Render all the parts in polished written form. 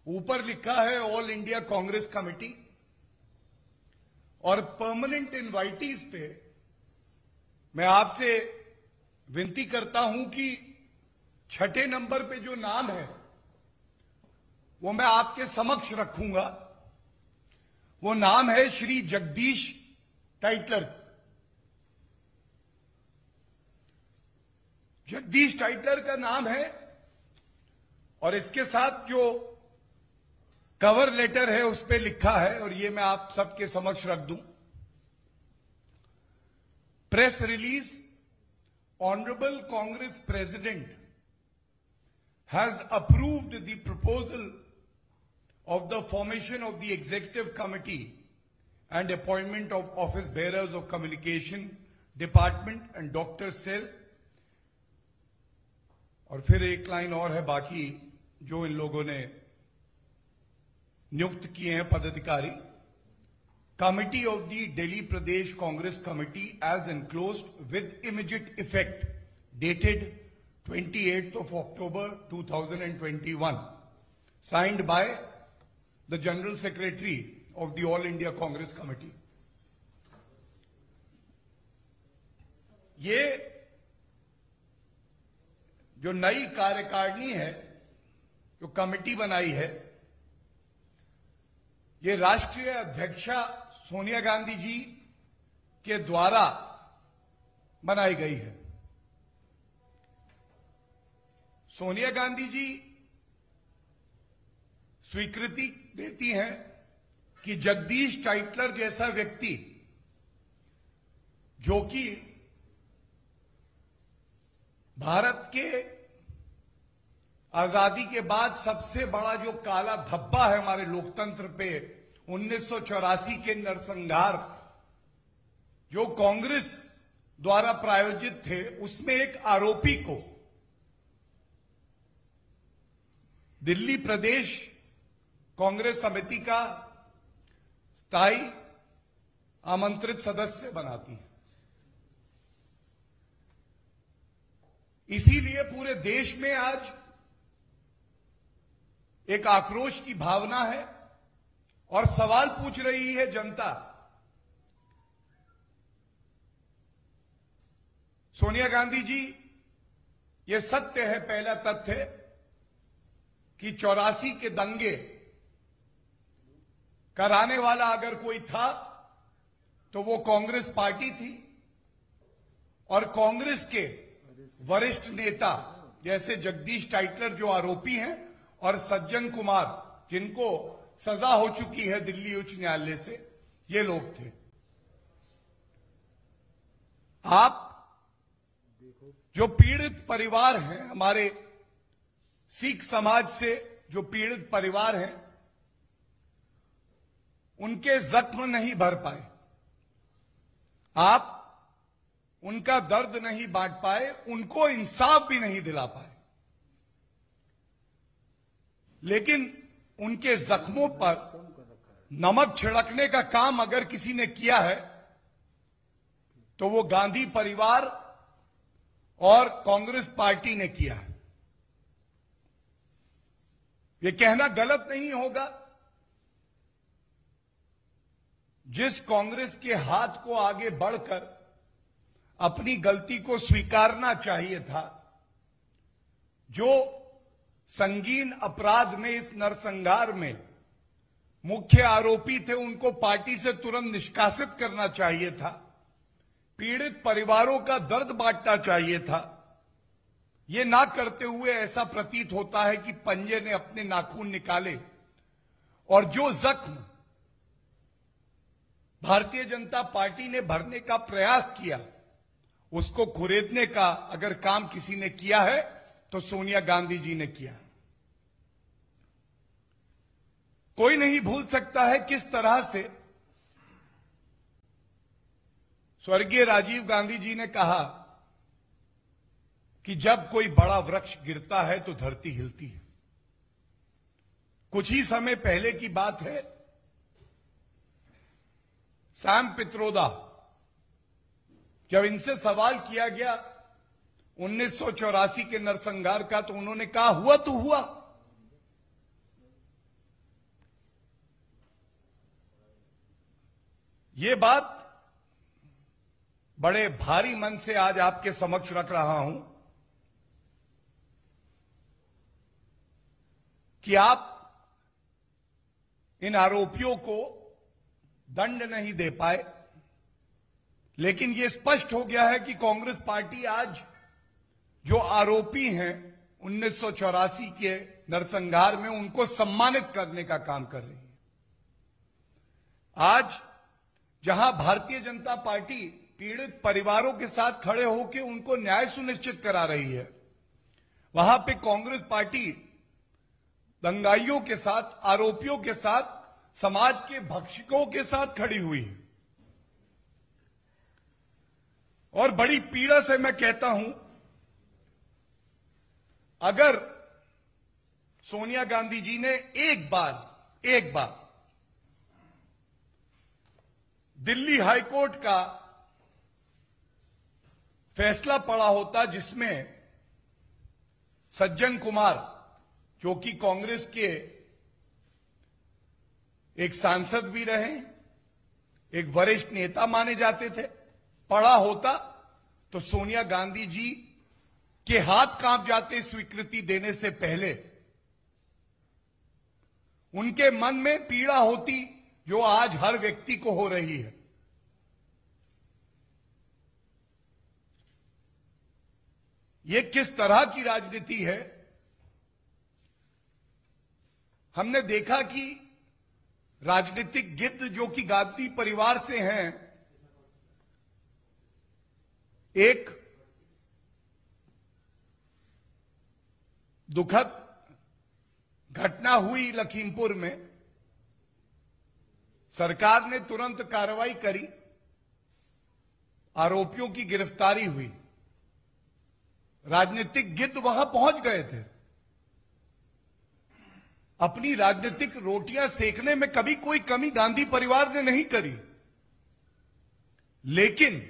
ऊपर लिखा है ऑल इंडिया कांग्रेस कमेटी, और परमानेंट इनवाइटीज पे मैं आपसे विनती करता हूं कि छठे नंबर पे जो नाम है वो मैं आपके समक्ष रखूंगा। वो नाम है श्री जगदीश टाइटलर। जगदीश टाइटलर का नाम है, और इसके साथ जो कवर लेटर है उस पे लिखा है, और ये मैं आप सबके समक्ष रख दूं। Press release, honourable Congress president has approved the proposal of the formation of the executive committee and appointment of office bearers of communication department and doctor cell। और फिर एक लाइन और है बाकी जो इन लोगों ने नियुक्त किए हैं पदाधिकारी। Committee of the Delhi Pradesh Congress committee as enclosed with immediate effect dated 28th of October 2021, signed by the General Secretary of the All India Congress Committee। ये जो नई कार्यकारिणी है, जो कमेटी बनाई है, ये राष्ट्रीय अध्यक्षा सोनिया गांधी जी के द्वारा बनाई गई है। सोनिया गांधी जी स्वीकृति देती हैं कि जगदीश टाइटलर जैसा व्यक्ति, जो कि भारत के आजादी के बाद सबसे बड़ा जो काला धब्बा है हमारे लोकतंत्र पे, 1984 के नरसंहार जो कांग्रेस द्वारा प्रायोजित थे, उसमें एक आरोपी को दिल्ली प्रदेश कांग्रेस समिति का स्थायी आमंत्रित सदस्य बनाती है। इसीलिए पूरे देश में आज एक आक्रोश की भावना है और सवाल पूछ रही है जनता। सोनिया गांधी जी, यह सत्य है, पहला तथ्य कि 84 के दंगे कराने वाला अगर कोई था तो वो कांग्रेस पार्टी थी, और कांग्रेस के वरिष्ठ नेता जैसे जगदीश टाइटलर जो आरोपी हैं, और सज्जन कुमार जिनको सजा हो चुकी है दिल्ली उच्च न्यायालय से, ये लोग थे। आप जो पीड़ित परिवार हैं, हमारे सिख समाज से जो पीड़ित परिवार हैं, उनके जख्म नहीं भर पाए, आप उनका दर्द नहीं बांट पाए, उनको इंसाफ भी नहीं दिला पाए। लेकिन उनके जख्मों पर नमक छिड़कने का काम अगर किसी ने किया है तो वो गांधी परिवार और कांग्रेस पार्टी ने किया है। ये कहना गलत नहीं होगा, जिस कांग्रेस के हाथ को आगे बढ़कर अपनी गलती को स्वीकारना चाहिए था, जो संगीन अपराध में, इस नरसंहार में मुख्य आरोपी थे, उनको पार्टी से तुरंत निष्कासित करना चाहिए था, पीड़ित परिवारों का दर्द बांटना चाहिए था। ये ना करते हुए ऐसा प्रतीत होता है कि पंजे ने अपने नाखून निकाले, और जो जख्म भारतीय जनता पार्टी ने भरने का प्रयास किया, उसको खुरेदने का अगर काम किसी ने किया है तो सोनिया गांधी जी ने किया। कोई नहीं भूल सकता है किस तरह से स्वर्गीय राजीव गांधी जी ने कहा कि जब कोई बड़ा वृक्ष गिरता है तो धरती हिलती है। कुछ ही समय पहले की बात है, सैम पित्रोदा, जब इनसे सवाल किया गया 1984 के नरसंहार का, तो उन्होंने कहा हुआ तो हुआ, ये बात बड़े भारी मन से आज आपके समक्ष रख रहा हूं कि आप इन आरोपियों को दंड नहीं दे पाए, लेकिन यह स्पष्ट हो गया है कि कांग्रेस पार्टी आज जो आरोपी हैं 1984 के नरसंहार में, उनको सम्मानित करने का काम कर रही है। आज जहां भारतीय जनता पार्टी पीड़ित परिवारों के साथ खड़े होकर उनको न्याय सुनिश्चित करा रही है, वहां पे कांग्रेस पार्टी दंगाइयों के साथ, आरोपियों के साथ, समाज के भक्षकों के साथ खड़ी हुई है। और बड़ी पीड़ा से मैं कहता हूं, अगर सोनिया गांधी जी ने एक बार दिल्ली हाईकोर्ट का फैसला पढ़ा होता, जिसमें सज्जन कुमार, जो कि कांग्रेस के एक सांसद भी रहे, एक वरिष्ठ नेता माने जाते थे, पढ़ा होता तो सोनिया गांधी जी के हाथ कांप जाते स्वीकृति देने से पहले। उनके मन में पीड़ा होती जो आज हर व्यक्ति को हो रही है। यह किस तरह की राजनीति है? हमने देखा कि राजनीतिक गिद्ध जो कि गांधी परिवार से हैं, एक दुखद घटना हुई लखीमपुर में, सरकार ने तुरंत कार्रवाई करी, आरोपियों की गिरफ्तारी हुई, राजनीतिक गिद्ध वहां पहुंच गए थे। अपनी राजनीतिक रोटियां सेकने में कभी कोई कमी गांधी परिवार ने नहीं करी, लेकिन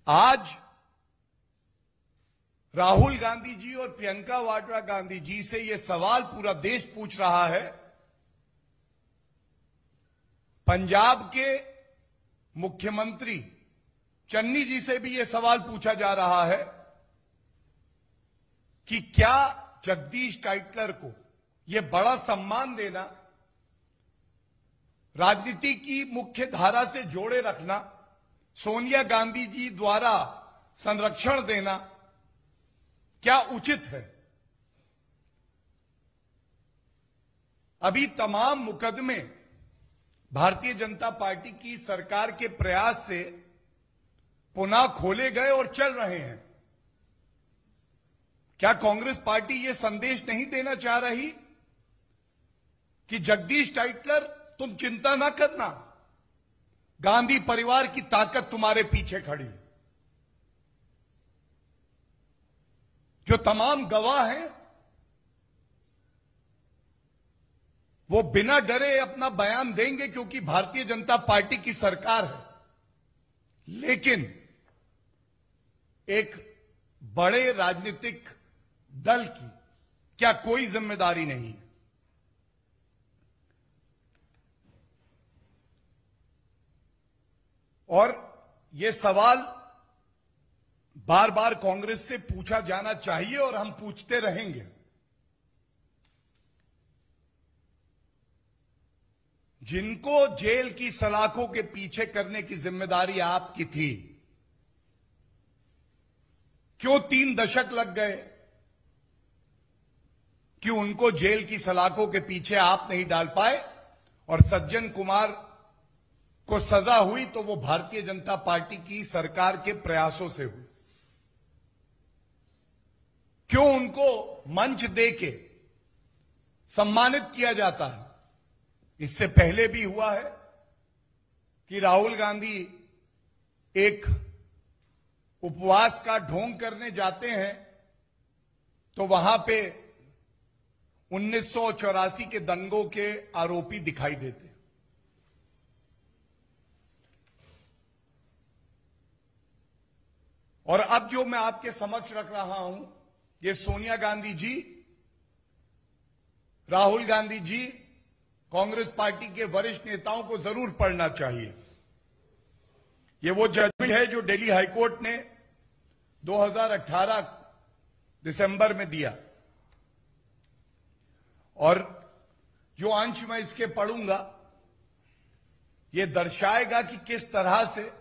आज राहुल गांधी जी और प्रियंका वाड्रा गांधी जी से यह सवाल पूरा देश पूछ रहा है। पंजाब के मुख्यमंत्री चन्नी जी से भी यह सवाल पूछा जा रहा है कि क्या जगदीश टाइटलर को यह बड़ा सम्मान देना, राजनीति की मुख्य धारा से जोड़े रखना, सोनिया गांधी जी द्वारा संरक्षण देना क्या उचित है? अभी तमाम मुकदमे भारतीय जनता पार्टी की सरकार के प्रयास से पुनः खोले गए और चल रहे हैं। क्या कांग्रेस पार्टी यह संदेश नहीं देना चाह रही कि जगदीश टाइटलर, तुम चिंता ना करना, गांधी परिवार की ताकत तुम्हारे पीछे खड़ी है? जो तमाम गवाह हैं वो बिना डरे अपना बयान देंगे, क्योंकि भारतीय जनता पार्टी की सरकार है। लेकिन एक बड़े राजनीतिक दल की क्या कोई जिम्मेदारी नहीं है? और यह सवाल बार बार कांग्रेस से पूछा जाना चाहिए और हम पूछते रहेंगे। जिनको जेल की सलाखों के पीछे करने की जिम्मेदारी आपकी थी, क्यों 3 दशक लग गए कि उनको जेल की सलाखों के पीछे आप नहीं डाल पाए? और सज्जन कुमार को सजा हुई तो वो भारतीय जनता पार्टी की सरकार के प्रयासों से हुई। क्यों उनको मंच देके सम्मानित किया जाता है? इससे पहले भी हुआ है कि राहुल गांधी एक उपवास का ढोंग करने जाते हैं तो वहां पे 1984 के दंगों के आरोपी दिखाई देते हैं। और अब जो मैं आपके समक्ष रख रहा हूं, ये सोनिया गांधी जी, राहुल गांधी जी कांग्रेस पार्टी के वरिष्ठ नेताओं को जरूर पढ़ना चाहिए। ये वो जजमेंट है जो दिल्ली हाईकोर्ट ने 2018 दिसंबर में दिया, और जो अंश मैं इसके पढ़ूंगा ये दर्शाएगा कि किस तरह से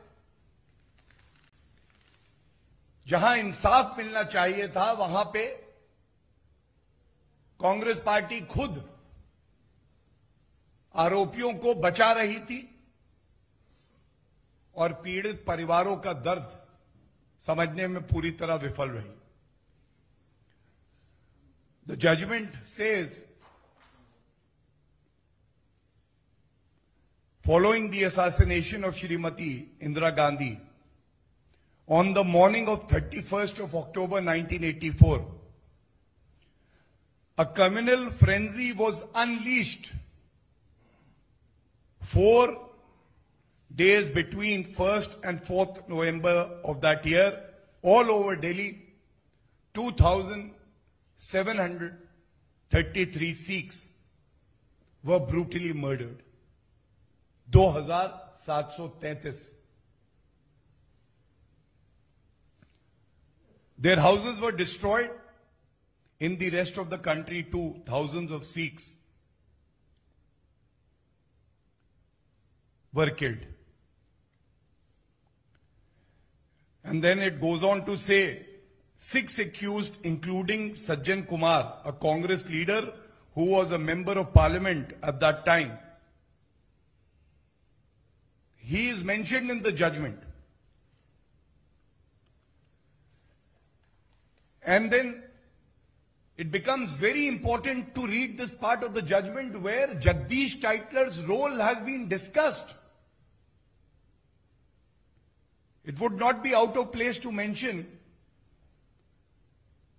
जहां इंसाफ मिलना चाहिए था वहां पे कांग्रेस पार्टी खुद आरोपियों को बचा रही थी और पीड़ित परिवारों का दर्द समझने में पूरी तरह विफल रही। The judgment says, following the assassination of Shrimati Indira Gandhi on the morning of 31st of October 1984, a communal frenzy was unleashed 4 days between 1st and 4th November of that year, all over Delhi. 2,733 Sikhs were brutally murdered. 2,733. Their houses were destroyed. In the rest of the country too, thousands of Sikhs were killed. And then it goes on to say, 6 accused, including Sajjan Kumar, a Congress leader who was a member of parliament at that time. He is mentioned in the judgment. And then it becomes very important to read this part of the judgment where Jagdish Tytler's role has been discussed. It would not be out of place to mention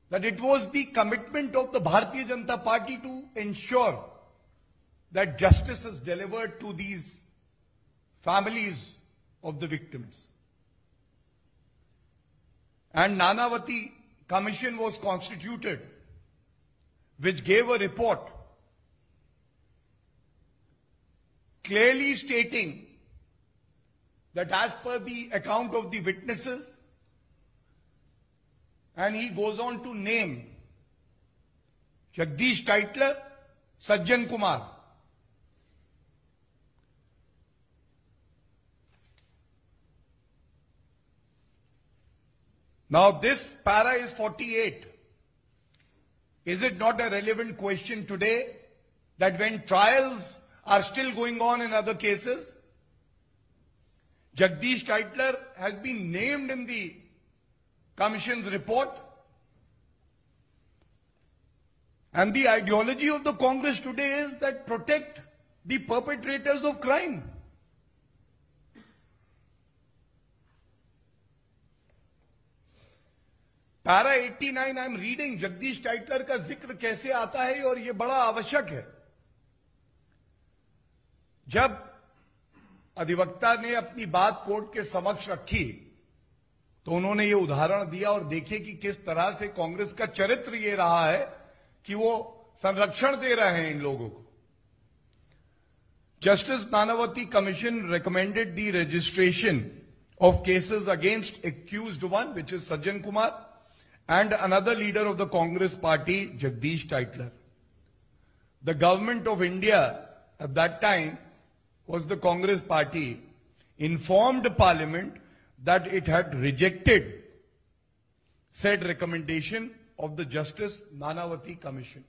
that it was the commitment of the Bharatiya Janata Party to ensure that justice is delivered to these families of the victims. And Nanavati Commission was constituted, which gave a report clearly stating that as per the account of the witnesses, and he goes on to name Jagdish Tytler, Sajjan Kumar. Now this para is 48. Is it not a relevant question today that when trials are still going on in other cases, Jagdish Tytler has been named in the Commission's report? And the ideology of the Congress today is that protect the perpetrators of crime. Para 89 I am reading, Jagdish Tytler का जिक्र कैसे आता है और ये बड़ा आवश्यक है। जब अधिवक्ता ने अपनी बात कोर्ट के समक्ष रखी तो उन्होंने ये उदाहरण दिया, और देखिए कि किस तरह से कांग्रेस का चरित्र ये रहा है कि वो संरक्षण दे रहे हैं इन लोगों को। Justice Nanavati Commission recommended the registration of cases against accused one, which is Sajjan Kumar, and another leader of the Congress party, Jagdish Tytler. The government of India at that time was the Congress party, informed Parliament that it had rejected said recommendation of the Justice Nanavati Commission.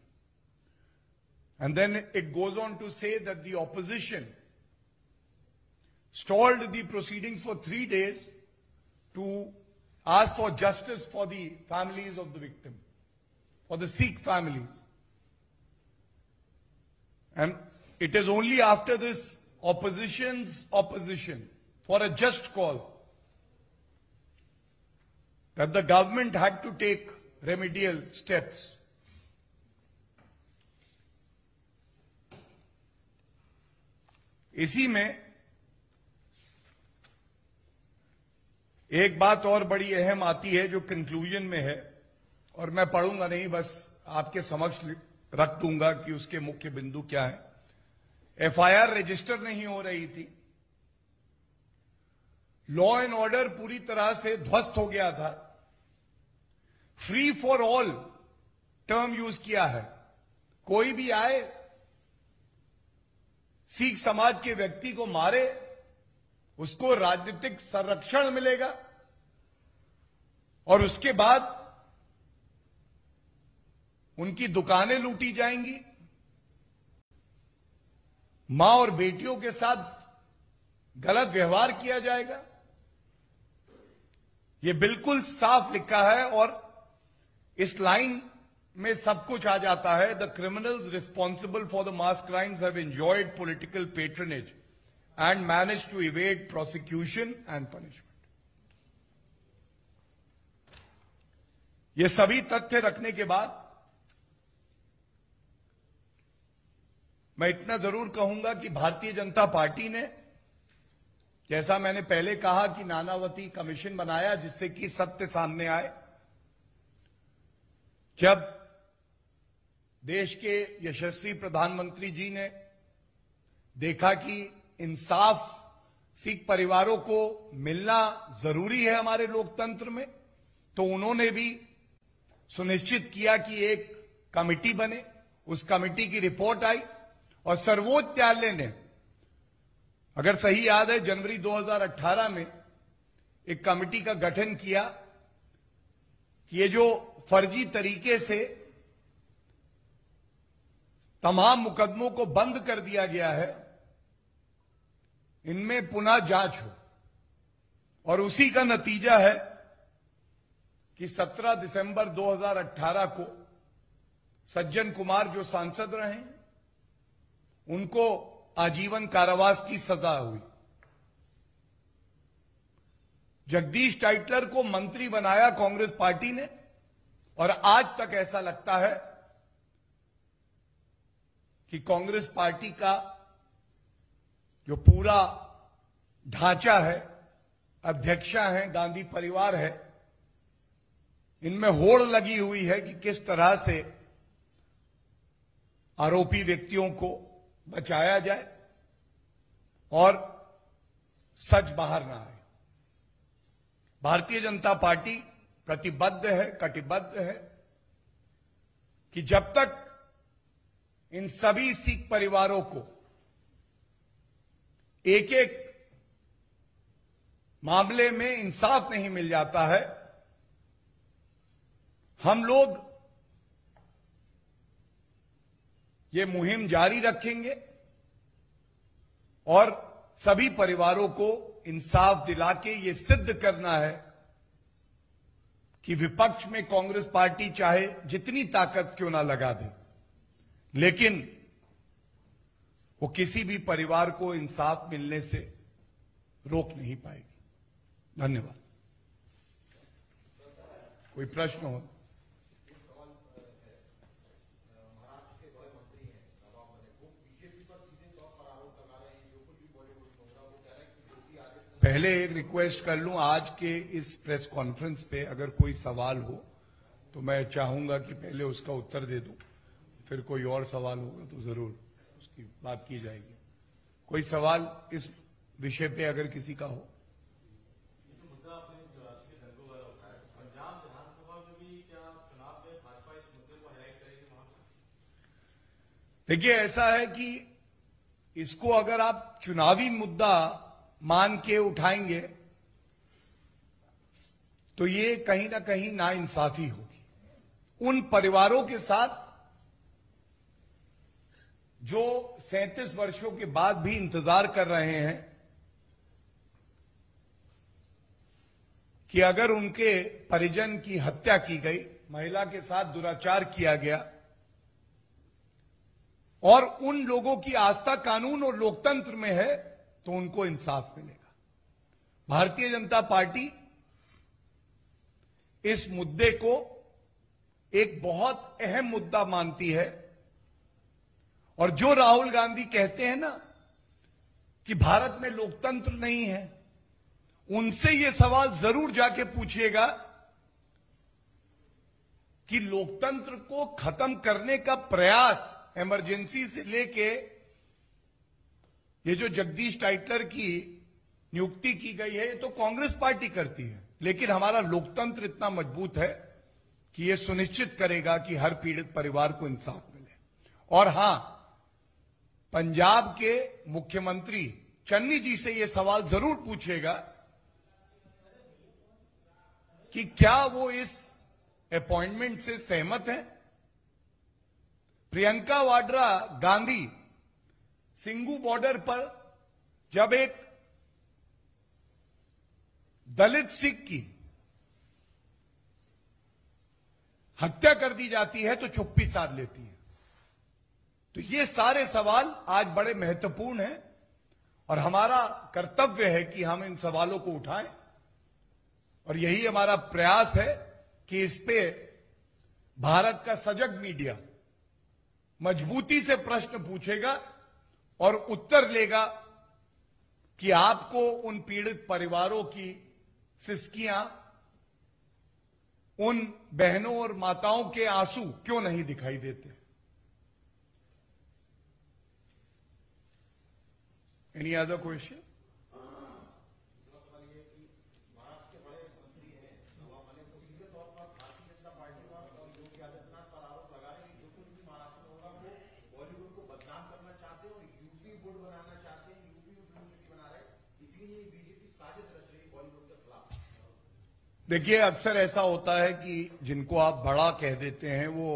And then it goes on to say that the opposition stalled the proceedings for 3 days to ask for justice for the families of the victim, for the Sikh families. And it is only after this opposition's opposition for a just cause that the government had to take remedial steps. इसी में एक बात और बड़ी अहम आती है जो कंक्लूजन में है, और मैं पढ़ूंगा नहीं, बस आपके समक्ष रख दूंगा कि उसके मुख्य बिंदु क्या है। एफआईआर रजिस्टर नहीं हो रही थी, लॉ एंड ऑर्डर पूरी तरह से ध्वस्त हो गया था, free for all term use किया है। कोई भी आए, सिख समाज के व्यक्ति को मारे, उसको राजनीतिक संरक्षण मिलेगा और उसके बाद उनकी दुकानें लूटी जाएंगी, मां और बेटियों के साथ गलत व्यवहार किया जाएगा। यह बिल्कुल साफ लिखा है और इस लाइन में सब कुछ आ जाता है। The criminals responsible for the mass crimes have enjoyed political patronage and manage to evade prosecution and punishment. ये सभी तथ्य रखने के बाद मैं इतना जरूर कहूंगा कि भारतीय जनता पार्टी ने, जैसा मैंने पहले कहा कि नानावती कमीशन बनाया जिससे कि सत्य सामने आए। जब देश के यशस्वी प्रधानमंत्री जी ने देखा कि इंसाफ सिख परिवारों को मिलना जरूरी है हमारे लोकतंत्र में, तो उन्होंने भी सुनिश्चित किया कि एक कमेटी बने। उस कमेटी की रिपोर्ट आई और सर्वोच्च न्यायालय ने, अगर सही याद है, जनवरी 2018 में एक कमेटी का गठन किया कि ये जो फर्जी तरीके से तमाम मुकदमों को बंद कर दिया गया है, इनमें पुनः जांच हो। और उसी का नतीजा है कि 17 दिसंबर 2018 को सज्जन कुमार जो सांसद रहे, उनको आजीवन कारावास की सजा हुई। जगदीश टाइटलर को मंत्री बनाया कांग्रेस पार्टी ने और आज तक ऐसा लगता है कि कांग्रेस पार्टी का जो पूरा ढांचा है, अध्यक्षा है, गांधी परिवार है, इनमें होड़ लगी हुई है कि किस तरह से आरोपी व्यक्तियों को बचाया जाए और सच बाहर ना आए। भारतीय जनता पार्टी प्रतिबद्ध है, कटिबद्ध है कि जब तक इन सभी सिख परिवारों को एक एक मामले में इंसाफ नहीं मिल जाता है, हम लोग ये मुहिम जारी रखेंगे और सभी परिवारों को इंसाफ दिला के ये सिद्ध करना है कि विपक्ष में कांग्रेस पार्टी चाहे जितनी ताकत क्यों ना लगा दे, लेकिन वो किसी भी परिवार को इंसाफ मिलने से रोक नहीं पाएगी। धन्यवाद। कोई प्रश्न हो? पहले एक रिक्वेस्ट कर लूं, आज के इस प्रेस कॉन्फ्रेंस पे अगर कोई सवाल हो तो मैं चाहूंगा कि पहले उसका उत्तर दे दूं, फिर कोई और सवाल होगा तो जरूर उसकी बात की जाएगी। कोई सवाल इस विषय पे अगर किसी का हो? देखिए, ऐसा है कि इसको अगर आप चुनावी मुद्दा मान के उठाएंगे तो ये कहीं ना कहीं नाइंसाफी होगी उन परिवारों के साथ जो 37 वर्षों के बाद भी इंतजार कर रहे हैं कि अगर उनके परिजन की हत्या की गई, महिला के साथ दुराचार किया गया और उन लोगों की आस्था कानून और लोकतंत्र में है तो उनको इंसाफ मिलेगा। भारतीय जनता पार्टी इस मुद्दे को एक बहुत अहम मुद्दा मानती है और जो राहुल गांधी कहते हैं ना कि भारत में लोकतंत्र नहीं है, उनसे यह सवाल जरूर जाके पूछिएगा कि लोकतंत्र को खत्म करने का प्रयास इमरजेंसी से लेके ये जो जगदीश टाइटलर की नियुक्ति की गई है, ये तो कांग्रेस पार्टी करती है, लेकिन हमारा लोकतंत्र इतना मजबूत है कि ये सुनिश्चित करेगा कि हर पीड़ित परिवार को इंसाफ मिले। और हां, पंजाब के मुख्यमंत्री चन्नी जी से यह सवाल जरूर पूछेगा कि क्या वो इस अपॉइंटमेंट से सहमत हैं। प्रियंका वाड्रा गांधी सिंगू बॉर्डर पर जब एक दलित सिख की हत्या कर दी जाती है तो चुप्पी साध लेती है। तो ये सारे सवाल आज बड़े महत्वपूर्ण हैं और हमारा कर्तव्य है कि हम इन सवालों को उठाएं, और यही हमारा प्रयास है कि इस पे भारत का सजग मीडिया मजबूती से प्रश्न पूछेगा और उत्तर लेगा कि आपको उन पीड़ित परिवारों की सिसकियां, उन बहनों और माताओं के आंसू क्यों नहीं दिखाई देते। Any other question? देखिए, अक्सर ऐसा होता है कि जिनको आप बड़ा कह देते हैं वो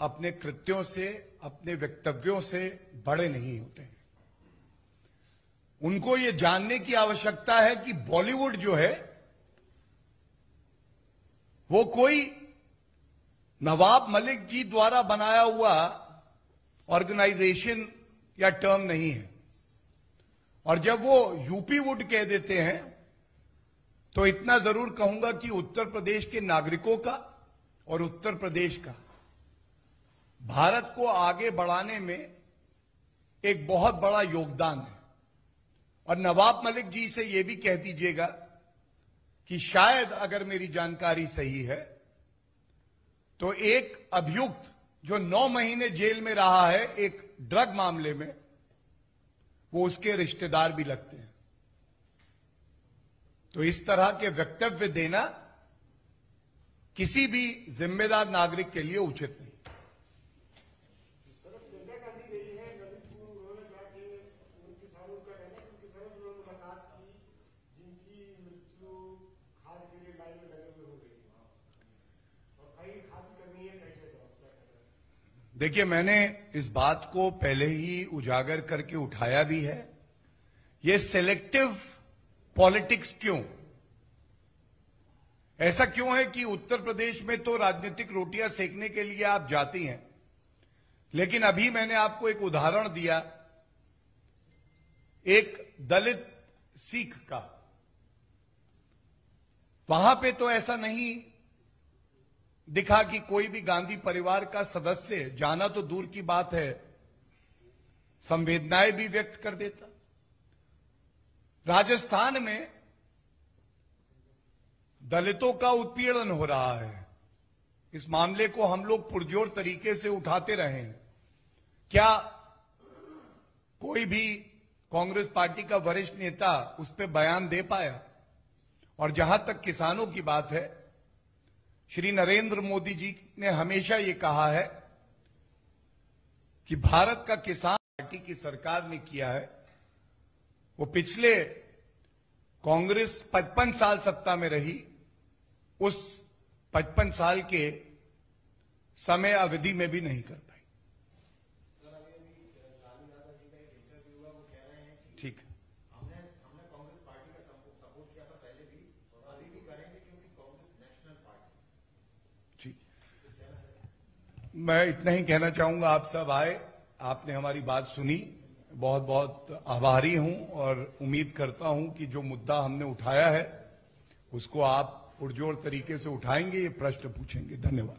अपने कृत्यों से, अपने वक्तव्यों से बड़े नहीं होते हैं। उनको ये जानने की आवश्यकता है कि बॉलीवुड जो है वो कोई नवाब मलिक जी द्वारा बनाया हुआ ऑर्गेनाइजेशन या टर्म नहीं है। और जब वो यूपी वुड कह देते हैं तो इतना जरूर कहूंगा कि उत्तर प्रदेश के नागरिकों का और उत्तर प्रदेश का भारत को आगे बढ़ाने में एक बहुत बड़ा योगदान है। और नवाब मलिक जी से यह भी कह दीजिएगा कि शायद अगर मेरी जानकारी सही है तो एक अभियुक्त जो 9 महीने जेल में रहा है एक ड्रग मामले में, वो उसके रिश्तेदार भी लगते हैं। तो इस तरह के वक्तव्य देना किसी भी जिम्मेदार नागरिक के लिए उचित नहीं। देखिए, मैंने इस बात को पहले ही उजागर करके उठाया भी है। ये सिलेक्टिव पॉलिटिक्स क्यों? ऐसा क्यों है कि उत्तर प्रदेश में तो राजनीतिक रोटियां सेकने के लिए आप जाती हैं, लेकिन अभी मैंने आपको एक उदाहरण दिया एक दलित सिख का, वहां पे तो ऐसा नहीं दिखा कि कोई भी गांधी परिवार का सदस्य, जाना तो दूर की बात है, संवेदनाएं भी व्यक्त कर देता। राजस्थान में दलितों का उत्पीड़न हो रहा है। इस मामले को हम लोग पुरजोर तरीके से उठाते रहे हैं। क्या कोई भी कांग्रेस पार्टी का वरिष्ठ नेता उस पर बयान दे पाया? और जहां तक किसानों की बात है, श्री नरेंद्र मोदी जी ने हमेशा ये कहा है कि भारत का किसान पार्टी की सरकार ने किया है। वो पिछले कांग्रेस 55 साल सत्ता में रही, उस 55 साल के समय अवधि में भी नहीं कर पाई। ठीक है, हमने कांग्रेस पार्टी का सपोर्ट किया था पहले भी और अभी भी करेंगे, क्योंकि कांग्रेस नेशनल पार्टी। ठीक, मैं इतना ही कहना चाहूंगा। आप सब आए, आपने हमारी बात सुनी, बहुत बहुत आभारी हूं और उम्मीद करता हूं कि जो मुद्दा हमने उठाया है उसको आप पुरजोर तरीके से उठाएंगे, ये प्रश्न पूछेंगे। धन्यवाद।